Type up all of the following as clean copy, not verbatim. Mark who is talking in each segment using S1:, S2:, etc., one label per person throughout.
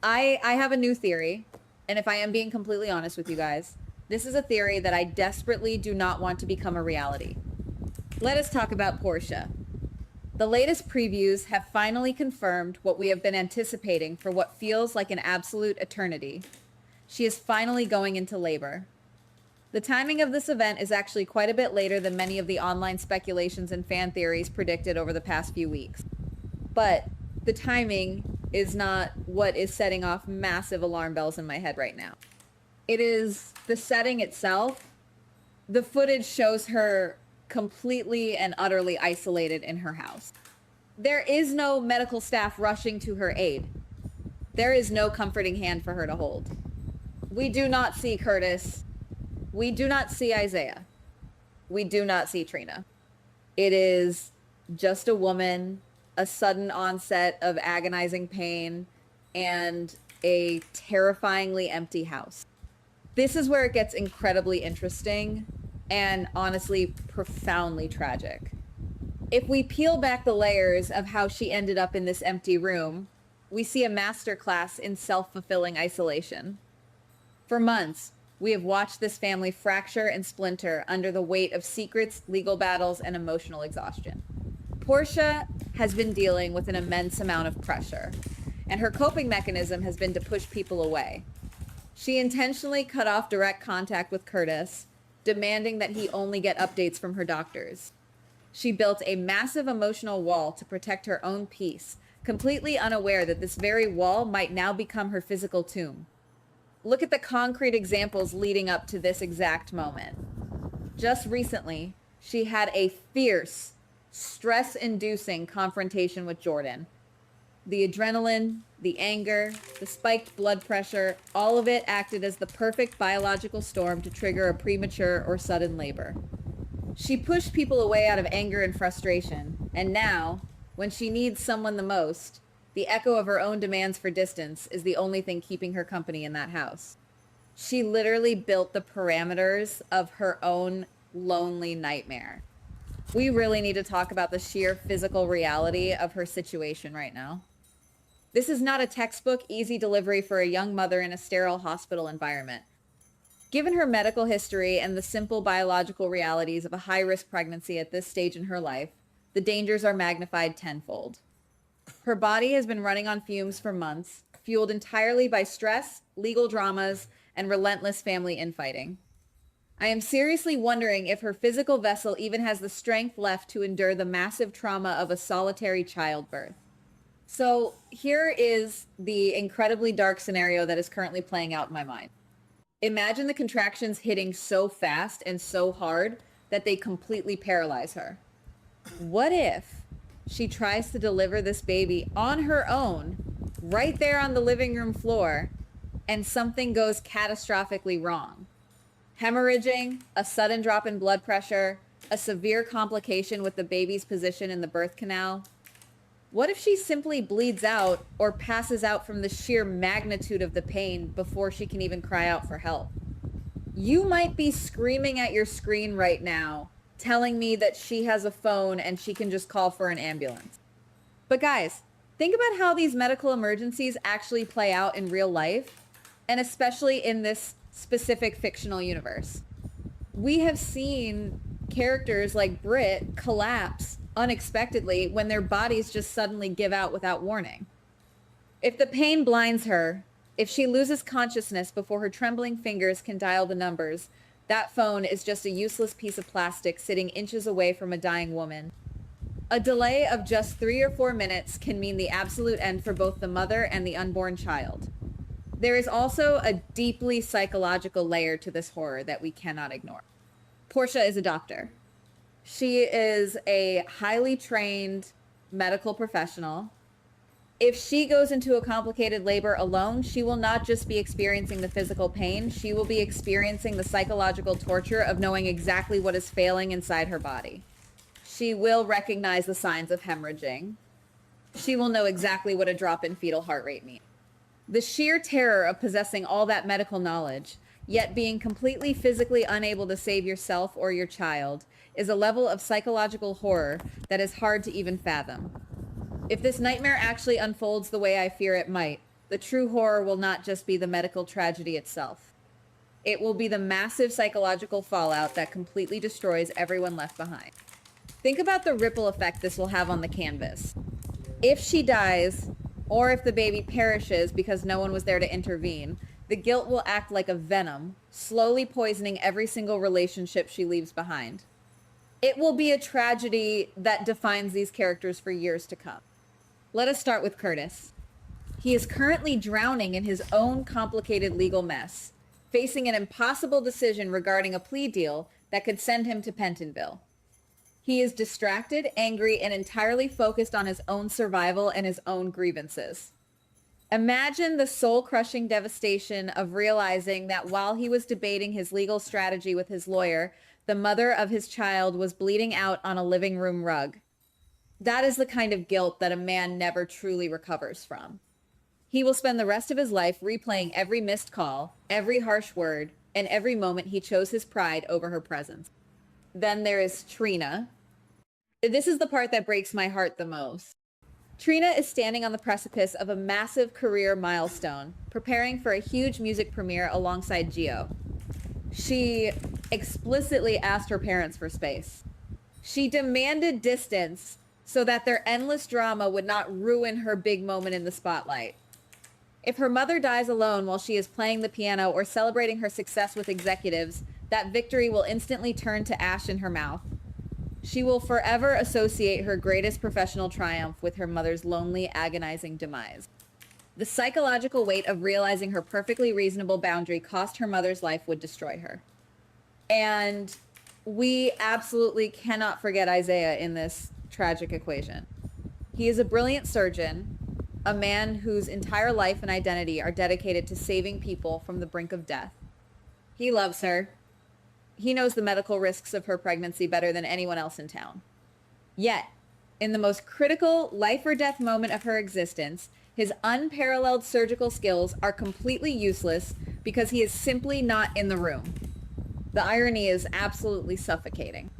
S1: I have a new theory, and if I am being completely honest with you guys, this is a theory that I desperately do not want to become a reality. Let us talk about Portia. The latest previews have finally confirmed what we have been anticipating for what feels like an absolute eternity. She is finally going into labor. The timing of this event is actually quite a bit later than many of the online speculations and fan theories predicted over the past few weeks. But the timing is not what is setting off massive alarm bells in my head right now. It is the setting itself. The footage shows her completely and utterly isolated in her house. There is no medical staff rushing to her aid. There is no comforting hand for her to hold. We do not see Curtis. We do not see Isaiah. We do not see Trina. It is just a woman, a sudden onset of agonizing pain, and a terrifyingly empty house. This is where it gets incredibly interesting and honestly profoundly tragic. If we peel back the layers of how she ended up in this empty room, we see a masterclass in self-fulfilling isolation. For months, we have watched this family fracture and splinter under the weight of secrets, legal battles, and emotional exhaustion. Portia has been dealing with an immense amount of pressure, and her coping mechanism has been to push people away. She intentionally cut off direct contact with Curtis, demanding that he only get updates from her doctors. She built a massive emotional wall to protect her own peace, completely unaware that this very wall might now become her physical tomb. Look at the concrete examples leading up to this exact moment. Just recently, she had a fierce, stress-inducing confrontation with Jordan. The adrenaline, the anger, the spiked blood pressure, all of it acted as the perfect biological storm to trigger a premature or sudden labor. She pushed people away out of anger and frustration, and now, when she needs someone the most, the echo of her own demands for distance is the only thing keeping her company in that house. She literally built the parameters of her own lonely nightmare. We really need to talk about the sheer physical reality of her situation right now. This is not a textbook easy delivery for a young mother in a sterile hospital environment. Given her medical history and the simple biological realities of a high-risk pregnancy at this stage in her life, the dangers are magnified tenfold. Her body has been running on fumes for months, fueled entirely by stress, legal dramas, and relentless family infighting. I am seriously wondering if her physical vessel even has the strength left to endure the massive trauma of a solitary childbirth. So here is the incredibly dark scenario that is currently playing out in my mind. Imagine the contractions hitting so fast and so hard that they completely paralyze her. What if she tries to deliver this baby on her own, right there on the living room floor, and something goes catastrophically wrong? Hemorrhaging, a sudden drop in blood pressure, a severe complication with the baby's position in the birth canal. What if she simply bleeds out or passes out from the sheer magnitude of the pain before she can even cry out for help? You might be screaming at your screen right now, telling me that she has a phone and she can just call for an ambulance. But guys, think about how these medical emergencies actually play out in real life, and especially in this specific fictional universe. We have seen characters like Britt collapse unexpectedly when their bodies just suddenly give out without warning. If the pain blinds her, if she loses consciousness before her trembling fingers can dial the numbers, that phone is just a useless piece of plastic sitting inches away from a dying woman. A delay of just 3 or 4 minutes can mean the absolute end for both the mother and the unborn child. There is also a deeply psychological layer to this horror that we cannot ignore. Portia is a doctor. She is a highly trained medical professional. If she goes into a complicated labor alone, she will not just be experiencing the physical pain, she will be experiencing the psychological torture of knowing exactly what is failing inside her body. She will recognize the signs of hemorrhaging. She will know exactly what a drop in fetal heart rate means. The sheer terror of possessing all that medical knowledge, yet being completely physically unable to save yourself or your child, is a level of psychological horror that is hard to even fathom. If this nightmare actually unfolds the way I fear it might, The true horror will not just be the medical tragedy itself. It will be the massive psychological fallout that completely destroys everyone left behind. Think about the ripple effect this will have on the canvas. If she dies, or if the baby perishes because no one was there to intervene, the guilt will act like a venom, slowly poisoning every single relationship she leaves behind. It will be a tragedy that defines these characters for years to come. Let us start with Curtis. He is currently drowning in his own complicated legal mess, facing an impossible decision regarding a plea deal that could send him to Pentonville. He is distracted, angry, and entirely focused on his own survival and his own grievances. Imagine the soul-crushing devastation of realizing that while he was debating his legal strategy with his lawyer, the mother of his child was bleeding out on a living room rug. That is the kind of guilt that a man never truly recovers from. He will spend the rest of his life replaying every missed call, every harsh word, and every moment he chose his pride over her presence. Then there is Trina. This is the part that breaks my heart the most. Trina is standing on the precipice of a massive career milestone, preparing for a huge music premiere alongside Gio. She explicitly asked her parents for space. She demanded distance so that their endless drama would not ruin her big moment in the spotlight. If her mother dies alone while she is playing the piano or celebrating her success with executives, that victory will instantly turn to ash in her mouth. She will forever associate her greatest professional triumph with her mother's lonely, agonizing demise. The psychological weight of realizing her perfectly reasonable boundary cost her mother's life would destroy her. And we absolutely cannot forget Isaiah in this tragic equation. He is a brilliant surgeon, a man whose entire life and identity are dedicated to saving people from the brink of death. He loves her. He knows the medical risks of her pregnancy better than anyone else in town. Yet, in the most critical life or death moment of her existence, his unparalleled surgical skills are completely useless because he is simply not in the room. The irony is absolutely suffocating.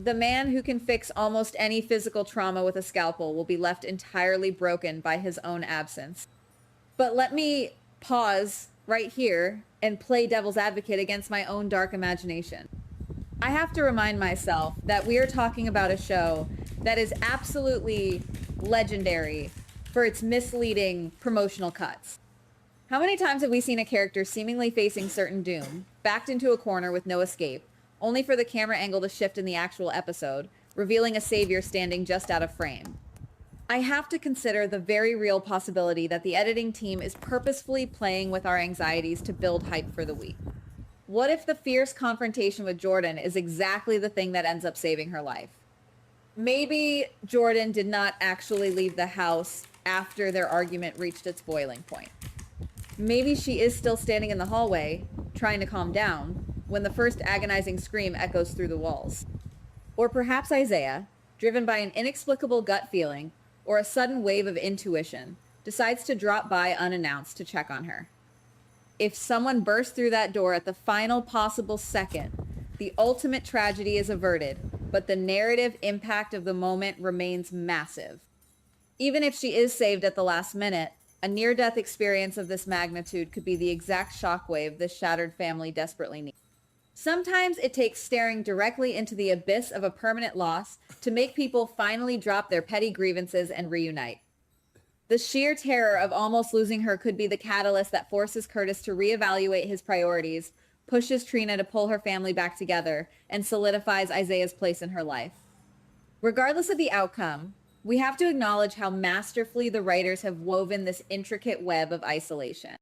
S1: The man who can fix almost any physical trauma with a scalpel will be left entirely broken by his own absence. But let me pause right here and play devil's advocate against my own dark imagination. I have to remind myself that we are talking about a show that is absolutely legendary for its misleading promotional cuts. How many times have we seen a character seemingly facing certain doom, backed into a corner with no escape, only for the camera angle to shift in the actual episode, revealing a savior standing just out of frame? I have to consider the very real possibility that the editing team is purposefully playing with our anxieties to build hype for the week. What if the fierce confrontation with Jordan is exactly the thing that ends up saving her life? Maybe Jordan did not actually leave the house after their argument reached its boiling point. Maybe she is still standing in the hallway, trying to calm down, when the first agonizing scream echoes through the walls. Or perhaps Isaiah, driven by an inexplicable gut feeling or a sudden wave of intuition, decides to drop by unannounced to check on her. If someone bursts through that door at the final possible second, the ultimate tragedy is averted, but the narrative impact of the moment remains massive. Even if she is saved at the last minute, a near-death experience of this magnitude could be the exact shockwave this shattered family desperately needs. Sometimes it takes staring directly into the abyss of a permanent loss to make people finally drop their petty grievances and reunite. The sheer terror of almost losing her could be the catalyst that forces Curtis to reevaluate his priorities, pushes Trina to pull her family back together, and solidifies Isaiah's place in her life. Regardless of the outcome, we have to acknowledge how masterfully the writers have woven this intricate web of isolation.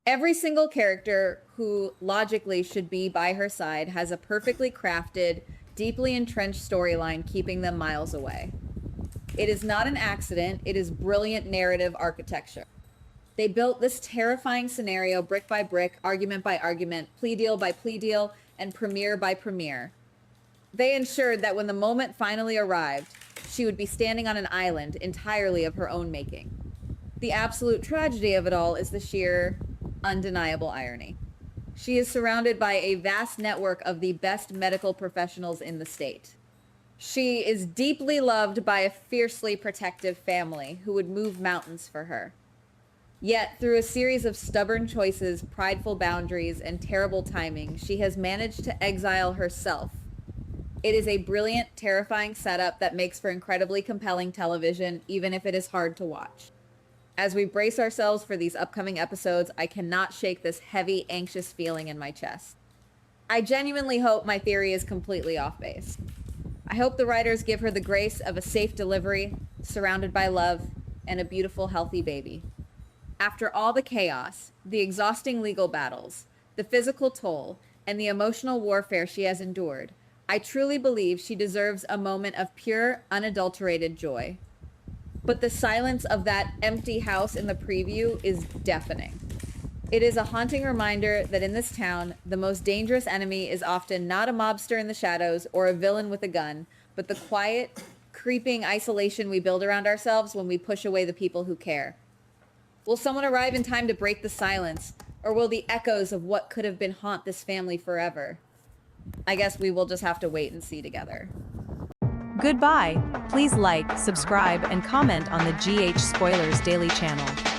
S1: Every single character who logically should be by her side has a perfectly crafted, deeply entrenched storyline keeping them miles away. It is not an accident, it is brilliant narrative architecture. They built this terrifying scenario brick by brick, argument by argument, plea deal by plea deal, and premiere by premiere. They ensured that when the moment finally arrived, she would be standing on an island entirely of her own making. The absolute tragedy of it all is the sheer, undeniable irony. She is surrounded by a vast network of the best medical professionals in the state. She is deeply loved by a fiercely protective family who would move mountains for her. Yet, through a series of stubborn choices, prideful boundaries, and terrible timing, she has managed to exile herself. It is a brilliant, terrifying setup that makes for incredibly compelling television, even if it is hard to watch. As we brace ourselves for these upcoming episodes, I cannot shake this heavy, anxious feeling in my chest. I genuinely hope my theory is completely off base. I hope the writers give her the grace of a safe delivery, surrounded by love, and a beautiful, healthy baby. After all the chaos, the exhausting legal battles, the physical toll, and the emotional warfare she has endured, I truly believe she deserves a moment of pure, unadulterated joy. But the silence of that empty house in the preview is deafening. It is a haunting reminder that in this town, the most dangerous enemy is often not a mobster in the shadows or a villain with a gun, but the quiet, creeping isolation we build around ourselves when we push away the people who care. Will someone arrive in time to break the silence, or will the echoes of what could have been haunt this family forever? I guess we will just have to wait and see together.
S2: Goodbye. Please like, subscribe, and comment on the GH Spoilers Daily channel.